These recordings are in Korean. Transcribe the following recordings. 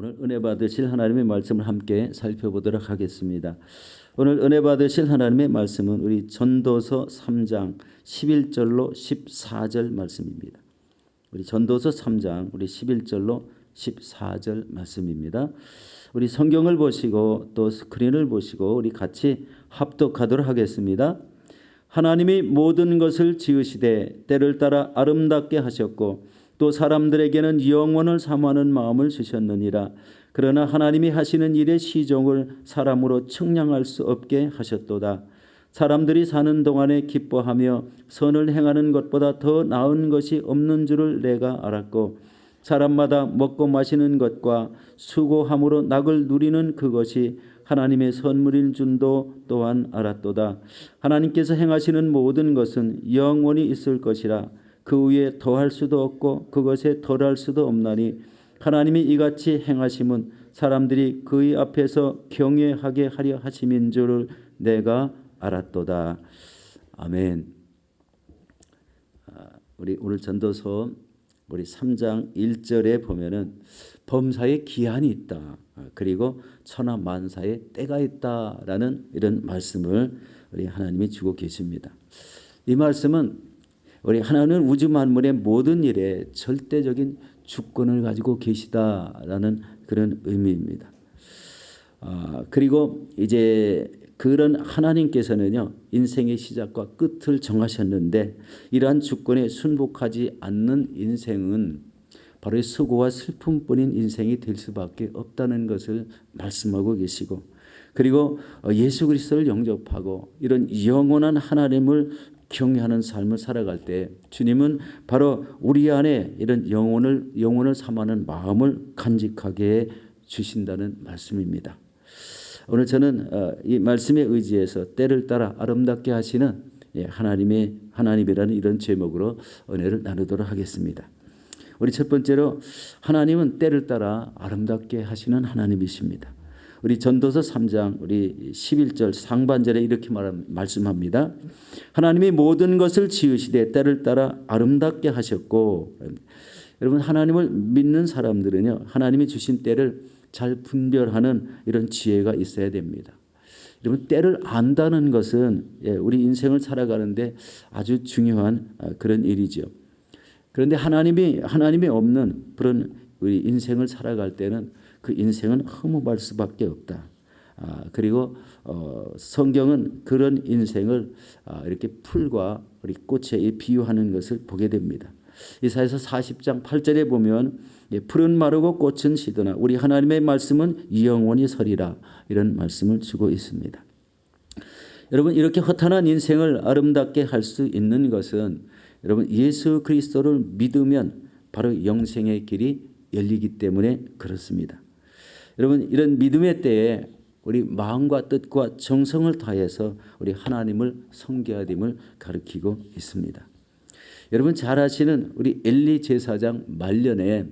오늘 은혜 받으실 하나님의 말씀을 함께 살펴보도록 하겠습니다. 오늘 은혜 받으실 하나님의 말씀은 우리 전도서 3장 11절로 14절 말씀입니다. 우리 전도서 3장 우리 11절로 14절 말씀입니다. 우리 성경을 보시고 또 스크린을 보시고 우리 같이 합독하도록 하겠습니다. 하나님이 모든 것을 지으시되 때를 따라 아름답게 하셨고 또 사람들에게는 영원을 사모하는 마음을 주셨느니라. 그러나 하나님이 하시는 일의 시종을 사람으로 측량할 수 없게 하셨도다. 사람들이 사는 동안에 기뻐하며 선을 행하는 것보다 더 나은 것이 없는 줄을 내가 알았고 사람마다 먹고 마시는 것과 수고함으로 낙을 누리는 그것이 하나님의 선물인 줄도 또한 알았도다. 하나님께서 행하시는 모든 것은 영원히 있을 것이라. 그 위에 더할 수도 없고 그것에 덜할 수도 없나니 하나님이 이같이 행하심은 사람들이 그의 앞에서 경외하게 하려 하심인 줄을 내가 알았도다. 아멘. 우리 오늘 전도서 우리 3장 1절에 보면은 범사에 기한이 있다. 그리고 천하 만사에 때가 있다라는 이런 말씀을 우리 하나님이 주고 계십니다. 이 말씀은 우리 하나님은 우주 만물의 모든 일에 절대적인 주권을 가지고 계시다라는 그런 의미입니다. 그리고 이제 그런 하나님께서는요 인생의 시작과 끝을 정하셨는데 이러한 주권에 순복하지 않는 인생은 바로 수고와 슬픔뿐인 인생이 될 수밖에 없다는 것을 말씀하고 계시고 그리고 예수 그리스도를 영접하고 이런 영원한 하나님을 경외하는 삶을 살아갈 때 주님은 바로 우리 안에 이런 영혼을 삼하는 마음을 간직하게 주신다는 말씀입니다. 오늘 저는 이 말씀에 의지해서 때를 따라 아름답게 하시는 하나님이라는 이런 제목으로 은혜를 나누도록 하겠습니다. 우리 첫 번째로 하나님은 때를 따라 아름답게 하시는 하나님이십니다. 우리 전도서 3장 우리 11절 상반절에 이렇게 말씀합니다. 하나님이 모든 것을 지으시되 때를 따라 아름답게 하셨고 여러분 하나님을 믿는 사람들은요 하나님이 주신 때를 잘 분별하는 이런 지혜가 있어야 됩니다. 여러분 때를 안다는 것은 우리 인생을 살아가는데 아주 중요한 그런 일이죠. 그런데 하나님이 없는 그런 우리 인생을 살아갈 때는 그 인생은 허무할 수밖에 없다. 그리고 성경은 그런 인생을 이렇게 풀과 우리 꽃에 비유하는 것을 보게 됩니다. 이사야서 40장 8절에 보면 풀은 마르고 꽃은 시드나 우리 하나님의 말씀은 영원히 서리라 이런 말씀을 주고 있습니다. 여러분 이렇게 허탄한 인생을 아름답게 할 수 있는 것은 여러분 예수 그리스도를 믿으면 바로 영생의 길이 열리기 때문에 그렇습니다. 여러분 이런 믿음의 때에 우리 마음과 뜻과 정성을 다해서 우리 하나님을 섬겨야 됨을 가르치고 있습니다. 여러분 잘 아시는 우리 엘리 제사장 말년에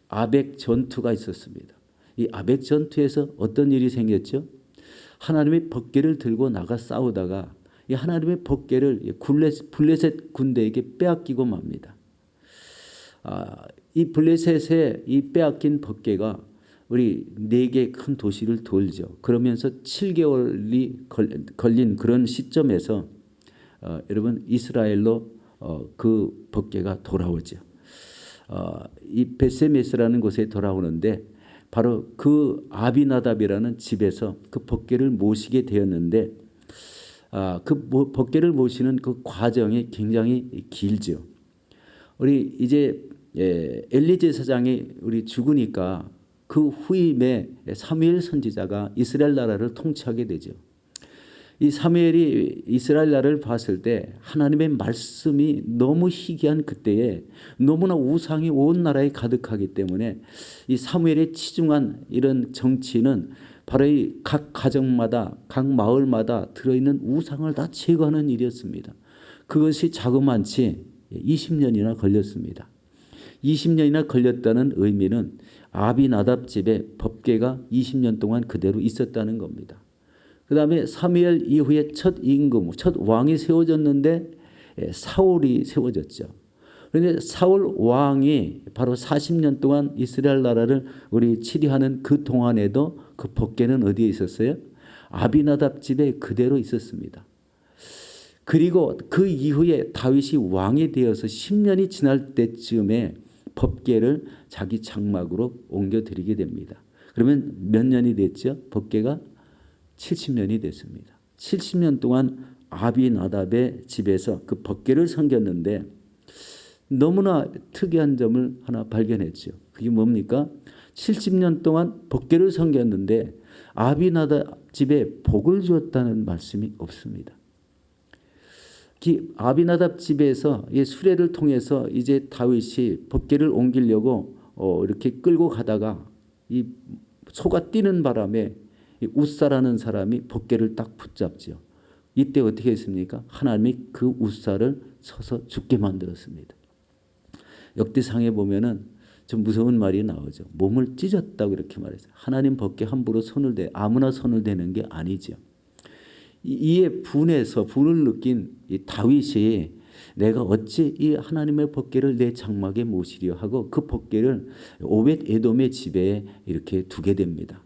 아벡 전투가 있었습니다. 이 아벡 전투에서 어떤 일이 생겼죠? 하나님의 법궤를 들고 나가 싸우다가 이 하나님의 법궤를 블레셋 군대에게 빼앗기고 맙니다. 이 블레셋의 이 빼앗긴 법궤가 우리 4개 큰 도시를 돌죠. 그러면서 7개월이 걸린 그런 시점에서 여러분 이스라엘로 그 법궤가 돌아오죠. 이 베세메스라는 곳에 돌아오는데 바로 그 아비나답이라는 집에서 그 법궤를 모시게 되었는데 그 법궤를 모시는 그 과정이 굉장히 길죠. 우리 이제 엘리 제사장이 우리 죽으니까 그 후임에 사무엘 선지자가 이스라엘 나라를 통치하게 되죠. 이 사무엘이 이스라엘 나라를 봤을 때 하나님의 말씀이 너무 희귀한 그때에 너무나 우상이 온 나라에 가득하기 때문에 이 사무엘의 치중한 이런 정치는 바로 이 각 가정마다 각 마을마다 들어있는 우상을 다 제거하는 일이었습니다. 그것이 자그만치 20년이나 걸렸습니다. 20년이나 걸렸다는 의미는 아비나답 집에 법궤가 20년 동안 그대로 있었다는 겁니다. 그 다음에 사무엘 이후에 첫 임금, 첫 왕이 세워졌는데 사울이 세워졌죠. 그런데 사울 왕이 바로 40년 동안 이스라엘 나라를 우리 치리하는 그 동안에도 그 법궤는 어디에 있었어요? 아비나답 집에 그대로 있었습니다. 그리고 그 이후에 다윗이 왕이 되어서 10년이 지날 때쯤에 법궤를 자기 장막으로 옮겨드리게 됩니다. 그러면 몇 년이 됐죠? 법궤가 70년이 됐습니다. 70년 동안 아비나답의 집에서 그 법궤를 섬겼는데 너무나 특이한 점을 하나 발견했죠. 그게 뭡니까? 70년 동안 법궤를 섬겼는데 아비나답 집에 복을 주었다는 말씀이 없습니다. 아비나답 집에서 이 수레를 통해서 이제 다윗이 법궤를 옮기려고 이렇게 끌고 가다가 이 소가 뛰는 바람에 이 웃사라는 사람이 법궤를 딱 붙잡죠. 이때 어떻게 했습니까? 하나님이 그 웃사를 쳐서 죽게 만들었습니다. 역대상에 보면은 좀 무서운 말이 나오죠. 몸을 찢었다고 이렇게 말했어요. 하나님 법궤 함부로 손을 대 아무나 손을 대는 게 아니죠. 이에 분을 느낀 이 다윗이 내가 어찌 이 하나님의 법궤를 내 장막에 모시려 하고 그 법궤를 오벳 에돔의 집에 이렇게 두게 됩니다.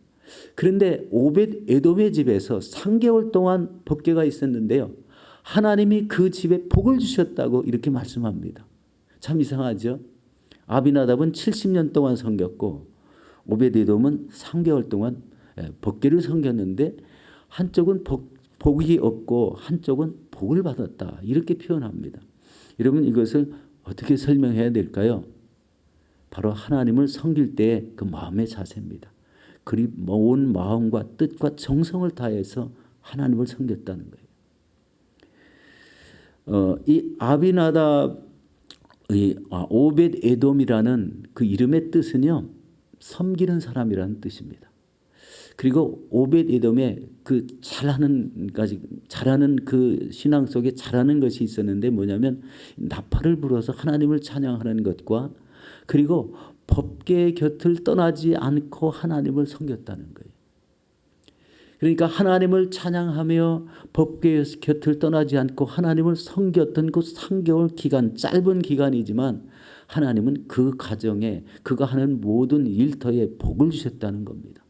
그런데 오벳 에돔의 집에서 3개월 동안 법궤가 있었는데요. 하나님이 그 집에 복을 주셨다고 이렇게 말씀합니다. 참 이상하죠. 아비나답은 70년 동안 섬겼고 오벳 에돔은 3개월 동안 법궤를 섬겼는데 한쪽은 복이 없고 한쪽은 복을 받았다. 이렇게 표현합니다. 여러분 이것을 어떻게 설명해야 될까요? 바로 하나님을 섬길 때의 그 마음의 자세입니다. 그리 온 마음과 뜻과 정성을 다해서 하나님을 섬겼다는 거예요. 이 아비나답 오벳 에돔이라는 그 이름의 뜻은요. 섬기는 사람이라는 뜻입니다. 그리고 오벳 에돔의 그 잘하는 그 신앙 속에 잘하는 것이 있었는데 뭐냐면 나팔을 불어서 하나님을 찬양하는 것과 그리고 법궤의 곁을 떠나지 않고 하나님을 섬겼다는 거예요. 그러니까 하나님을 찬양하며 법궤의 곁을 떠나지 않고 하나님을 섬겼던 그 3개월 기간, 짧은 기간이지만 하나님은 그 가정에 그가 하는 모든 일터에 복을 주셨다는 겁니다.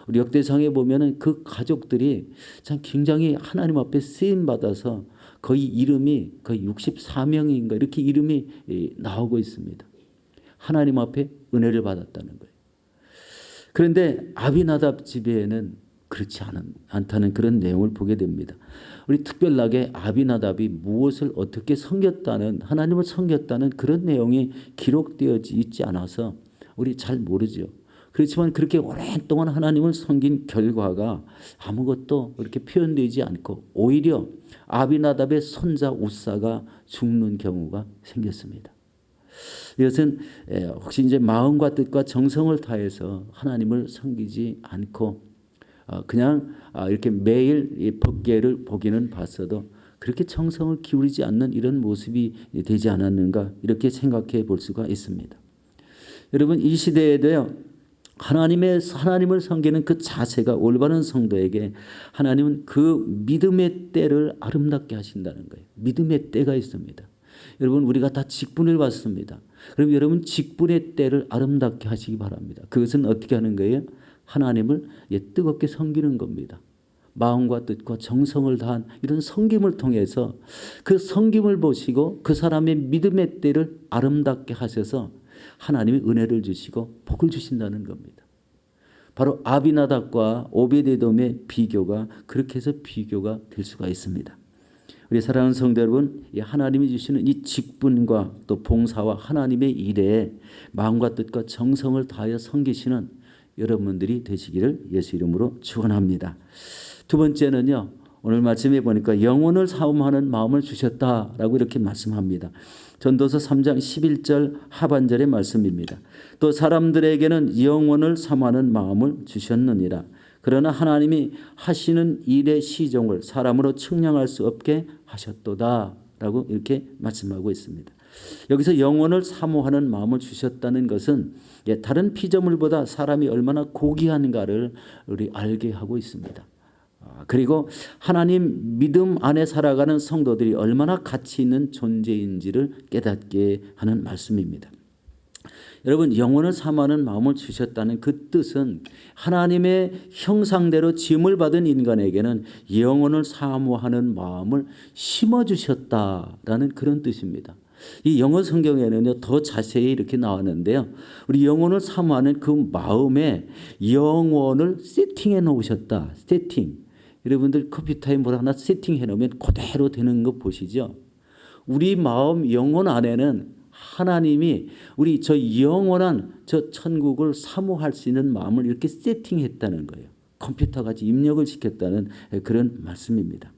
우리 역대상에 보면은 그 가족들이 참 굉장히 하나님 앞에 쓰임 받아서 거의 이름이 거의 64명인가 이렇게 이름이 나오고 있습니다. 하나님 앞에 은혜를 받았다는 거예요. 그런데 아비나답 집에는 그렇지 않다는 그런 내용을 보게 됩니다. 우리 특별하게 아비나답이 무엇을 어떻게 섬겼다는 하나님을 섬겼다는 그런 내용이 기록되어 있지 않아서 우리 잘 모르죠. 그렇지만 그렇게 오랫동안 하나님을 섬긴 결과가 아무것도 이렇게 표현되지 않고 오히려 아비나답의 손자 웃사가 죽는 경우가 생겼습니다. 이것은 혹시 이제 마음과 뜻과 정성을 다해서 하나님을 섬기지 않고 그냥 이렇게 매일 이 법궤를 보기는 봤어도 그렇게 정성을 기울이지 않는 이런 모습이 되지 않았는가 이렇게 생각해 볼 수가 있습니다. 여러분 이 시대에도요. 하나님을 섬기는 그 자세가 올바른 성도에게 하나님은 그 믿음의 때를 아름답게 하신다는 거예요. 믿음의 때가 있습니다. 여러분 우리가 다 직분을 받습니다. 그럼 여러분 직분의 때를 아름답게 하시기 바랍니다. 그것은 어떻게 하는 거예요? 하나님을 뜨겁게 섬기는 겁니다. 마음과 뜻과 정성을 다한 이런 섬김을 통해서 그 섬김을 보시고 그 사람의 믿음의 때를 아름답게 하셔서 하나님이 은혜를 주시고 복을 주신다는 겁니다. 바로 아비나답과 오벳에돔의 비교가 그렇게 해서 비교가 될 수가 있습니다. 우리 사랑하는 성도 여러분, 하나님이 주시는 이 직분과 또 봉사와 하나님의 일에 마음과 뜻과 정성을 다하여 섬기시는 여러분들이 되시기를 예수 이름으로 축원합니다. 두 번째는요. 오늘 말씀해 보니까 영혼을 사모하는 마음을 주셨다라고 이렇게 말씀합니다. 전도서 3장 11절 하반절의 말씀입니다. 또 사람들에게는 영혼을 사모하는 마음을 주셨느니라. 그러나 하나님이 하시는 일의 시종을 사람으로 측량할 수 없게 하셨도다 라고 이렇게 말씀하고 있습니다. 여기서 영혼을 사모하는 마음을 주셨다는 것은 다른 피조물보다 사람이 얼마나 고귀한가를 우리 알게 하고 있습니다. 그리고 하나님 믿음 안에 살아가는 성도들이 얼마나 가치 있는 존재인지를 깨닫게 하는 말씀입니다. 여러분, 영혼을 사모하는 마음을 주셨다는 그 뜻은 하나님의 형상대로 지음을 받은 인간에게는 영혼을 사모하는 마음을 심어주셨다라는 그런 뜻입니다. 이 영어 성경에는요, 더 자세히 이렇게 나왔는데요. 우리 영혼을 사모하는 그 마음에 영혼을 세팅해 놓으셨다. 세팅. 여러분들 컴퓨터에 뭘 하나 세팅해 놓으면 그대로 되는 거 보시죠. 우리 마음, 영혼 안에는 하나님이 우리 저 영원한 저 천국을 사모할 수 있는 마음을 이렇게 세팅했다는 거예요. 컴퓨터같이 입력을 시켰다는 그런 말씀입니다.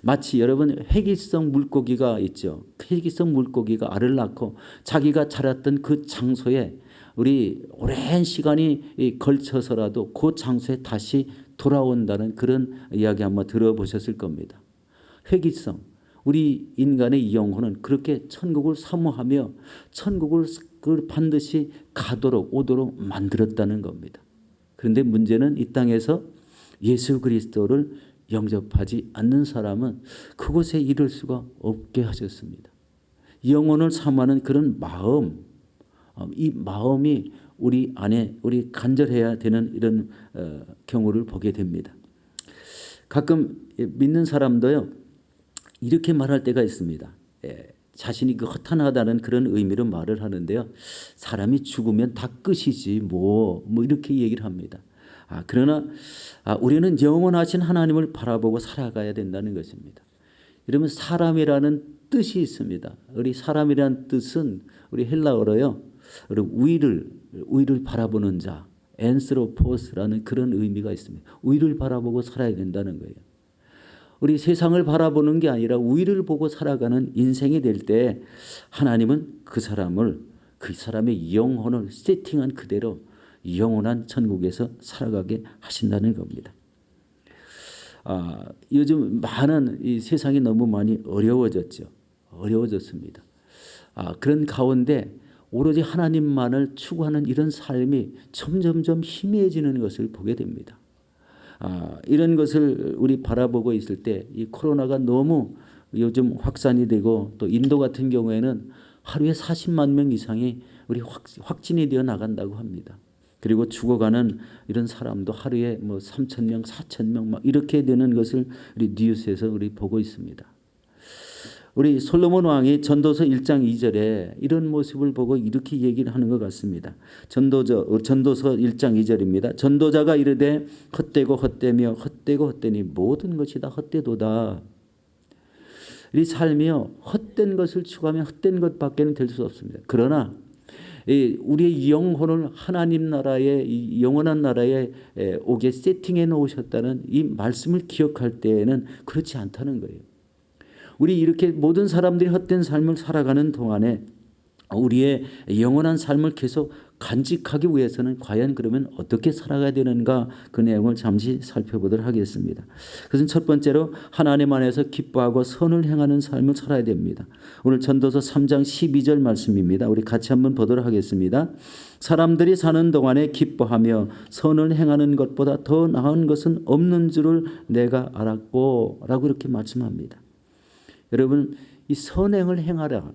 마치 여러분 회기성 물고기가 있죠. 회기성 물고기가 알을 낳고 자기가 자랐던 그 장소에 우리 오랜 시간이 걸쳐서라도 그 장소에 다시 돌아온다는 그런 이야기 한번 들어보셨을 겁니다. 회기성. 우리 인간의 영혼은 그렇게 천국을 사모하며 천국을 반드시 가도록 오도록 만들었다는 겁니다. 그런데 문제는 이 땅에서 예수 그리스도를 영접하지 않는 사람은 그곳에 이를 수가 없게 하셨습니다. 영혼을 사모하는 그런 마음, 이 마음이 우리 안에 우리 간절해야 되는 이런 경우를 보게 됩니다. 가끔 믿는 사람도요, 이렇게 말할 때가 있습니다. 자신이 그 허탄하다는 그런 의미로 말을 하는데요. 사람이 죽으면 다 끝이지 뭐 이렇게 얘기를 합니다. 그러나 우리는 영원하신 하나님을 바라보고 살아가야 된다는 것입니다. 여러분, 사람이라는 뜻이 있습니다. 우리 사람이라는 뜻은 우리 헬라어로요, 위를 바라보는 자, 엔스로포스라는 그런 의미가 있습니다. 위를 바라보고 살아야 된다는 거예요. 우리 세상을 바라보는 게 아니라 위를 보고 살아가는 인생이 될 때 하나님은 그 사람의 영혼을 세팅한 그대로 영원한 천국에서 살아가게 하신다는 겁니다. 요즘 많은 이 세상이 너무 많이 어려워졌습니다. 그런 가운데 오로지 하나님만을 추구하는 이런 삶이 점점점 희미해지는 것을 보게 됩니다. 이런 것을 우리 바라보고 있을 때 이 코로나가 너무 요즘 확산이 되고 또 인도 같은 경우에는 하루에 40만 명 이상이 우리 확진이 되어 나간다고 합니다. 그리고 죽어가는 이런 사람도 하루에 뭐 3천 명, 4천 명 막 이렇게 되는 것을 우리 뉴스에서 우리 보고 있습니다. 우리 솔로몬 왕이 전도서 1장 2절에 이런 모습을 보고 이렇게 얘기를 하는 것 같습니다. 전도서 1장 2절입니다. 전도자가 이르되 헛되고 헛되며 헛되고 헛되니 모든 것이 다 헛되도다. 이 삶이요, 헛된 것을 추구하면 헛된 것밖에는 될 수 없습니다. 그러나 우리의 영혼을 하나님 나라의 영원한 나라에 오게 세팅해 놓으셨다는 이 말씀을 기억할 때에는 그렇지 않다는 거예요. 우리 이렇게 모든 사람들이 헛된 삶을 살아가는 동안에 우리의 영원한 삶을 계속 간직하기 위해서는 과연 그러면 어떻게 살아가야 되는가, 그 내용을 잠시 살펴보도록 하겠습니다. 그것은 첫 번째로 하나님 안에서 기뻐하고 선을 행하는 삶을 살아야 됩니다. 오늘 전도서 3장 12절 말씀입니다. 우리 같이 한번 보도록 하겠습니다. 사람들이 사는 동안에 기뻐하며 선을 행하는 것보다 더 나은 것은 없는 줄을 내가 알았고 라고 이렇게 말씀합니다. 여러분, 이 선행을 행하라.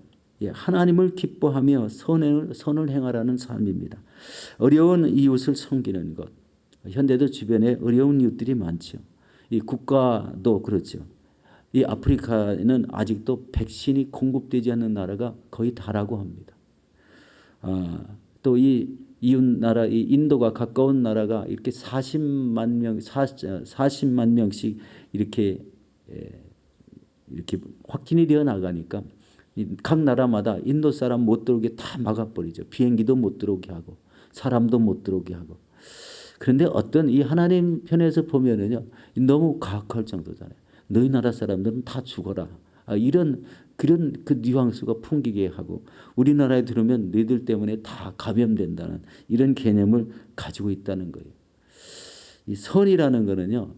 하나님을 기뻐하며 선을 행하라는 삶입니다. 어려운 이웃을 섬기는 것. 현대도 주변에 어려운 이웃들이 많죠. 이 국가도 그렇죠. 이 아프리카에는 아직도 백신이 공급되지 않는 나라가 거의 다라고 합니다. 또 이 이웃 나라, 이 인도가 가까운 나라가 이렇게 40만 명씩 이렇게 확진이 되어 나가니까 각 나라마다 인도 사람 못 들어오게 다 막아버리죠. 비행기도 못 들어오게 하고 사람도 못 들어오게 하고. 그런데 어떤 이 하나님 편에서 보면은요, 너무 가혹할 정도잖아요. 너희 나라 사람들은 다 죽어라. 그런 그 뉘앙스가 풍기게 하고, 우리나라에 들으면 너희들 때문에 다 감염된다는 이런 개념을 가지고 있다는 거예요. 이 선이라는 거는요,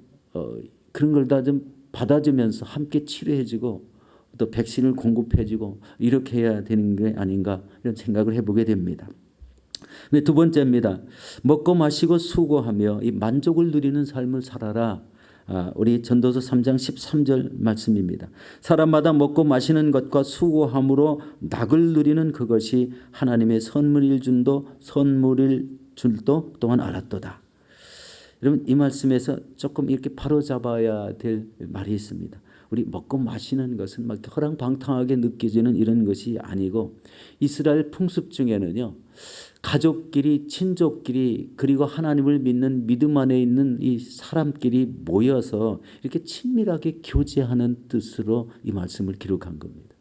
그런 걸 다 좀 받아주면서 함께 치료해주고 또 백신을 공급해주고 이렇게 해야 되는 게 아닌가, 이런 생각을 해보게 됩니다. 두 번째입니다. 먹고 마시고 수고하며 이 만족을 누리는 삶을 살아라. 우리 전도서 3장 13절 말씀입니다. 사람마다 먹고 마시는 것과 수고함으로 낙을 누리는 그것이 하나님의 선물일 줄도 또한 알았도다. 여러분, 이 말씀에서 조금 이렇게 바로잡아야 될 말이 있습니다. 우리 먹고 마시는 것은 막 허랑방탕하게 느껴지는 이런 것이 아니고, 이스라엘 풍습 중에는요, 가족끼리, 친족끼리, 그리고 하나님을 믿는 믿음 안에 있는 이 사람끼리 모여서 이렇게 친밀하게 교제하는 뜻으로 이 말씀을 기록한 겁니다.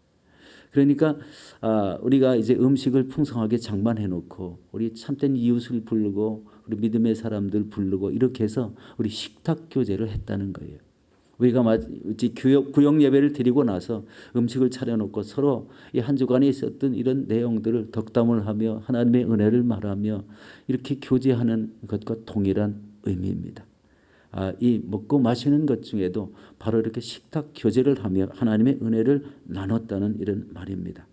그러니까 우리가 이제 음식을 풍성하게 장만해 놓고 우리 참된 이웃을 부르고 우리 믿음의 사람들 부르고 이렇게 해서 우리 식탁 교제를 했다는 거예요. 우리가 구역 예배를 드리고 나서 음식을 차려놓고 서로 이 한 주간에 있었던 이런 내용들을 덕담을 하며 하나님의 은혜를 말하며 이렇게 교제하는 것과 동일한 의미입니다. 이 먹고 마시는 것 중에도 바로 이렇게 식탁 교제를 하며 하나님의 은혜를 나눴다는 이런 말입니다.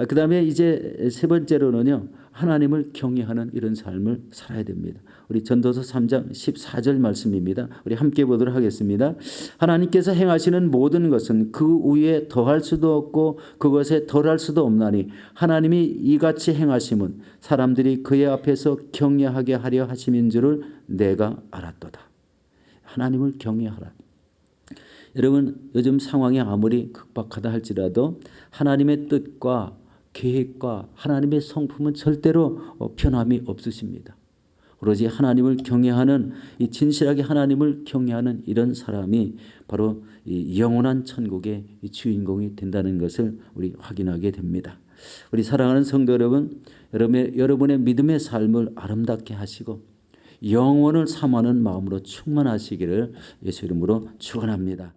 그 다음에 이제 세 번째로는요, 하나님을 경외하는 이런 삶을 살아야 됩니다. 우리 전도서 3장 14절 말씀입니다. 우리 함께 보도록 하겠습니다. 하나님께서 행하시는 모든 것은 그 위에 더할 수도 없고 그것에 덜할 수도 없나니 하나님이 이같이 행하심은 사람들이 그의 앞에서 경외하게 하려 하심인 줄을 내가 알았도다. 하나님을 경외하라. 여러분, 요즘 상황이 아무리 급박하다 할지라도 하나님의 뜻과 계획과 하나님의 성품은 절대로 변함이 없으십니다. 오로지 하나님을 경외하는, 이 진실하게 하나님을 경외하는 이런 사람이 바로 이 영원한 천국의 이 주인공이 된다는 것을 우리 확인하게 됩니다. 우리 사랑하는 성도 여러분, 여러분의 믿음의 삶을 아름답게 하시고 영원을 삼하는 마음으로 충만하시기를 예수 이름으로 축원합니다.